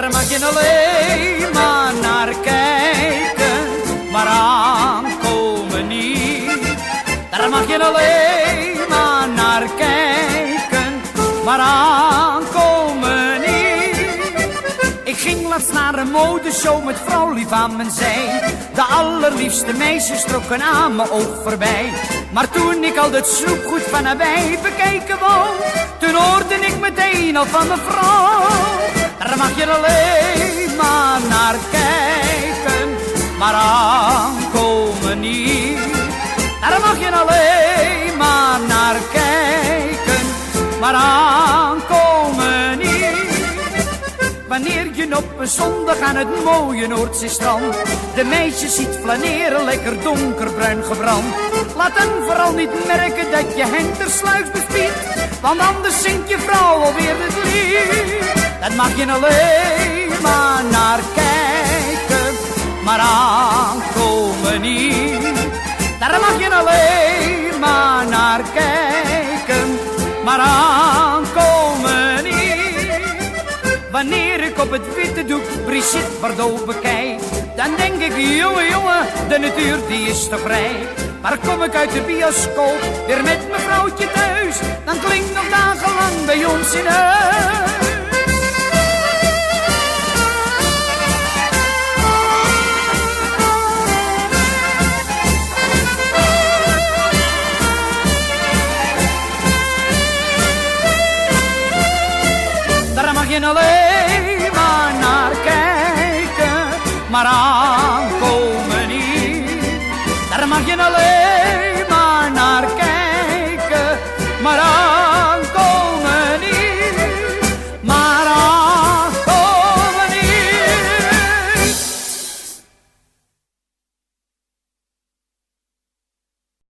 daar mag je alleen maar naar kijken, maar aankomen niet. Daar mag je alleen maar naar kijken, maar aankomen niet. Ik ging laatst naar een modeshow met vrouw lief aan mijn zij. De allerliefste meisjes trokken aan mijn oog voorbij. Maar toen ik al het snoepgoed van nabij bekijken wou, toen hoorde ik meteen al van de vrouw. Daar mag je alleen maar naar kijken, maar aankomen niet. Daar mag je alleen maar naar kijken, maar aankomen niet. Wanneer je op een zondag aan het mooie Noordzeestrand de meisjes ziet flaneren, lekker donkerbruin gebrand, laat dan vooral niet merken dat je hen tersluiks bespiedt, want anders zingt je vrouw alweer het lied. Dat mag je alleen maar naar kijken, maar aankomen niet. Daar mag je alleen maar naar kijken, maar aankomen niet. Wanneer ik op het witte doek Brigitte Bardot bekijk, dan denk ik, jongen, jongen, de natuur die is toch rijk. Maar kom ik uit de bioscoop weer met mijn vrouwtje thuis, dan klinkt nog dagenlang bij ons in huis. Daar mag je alleen maar naar kijken, maar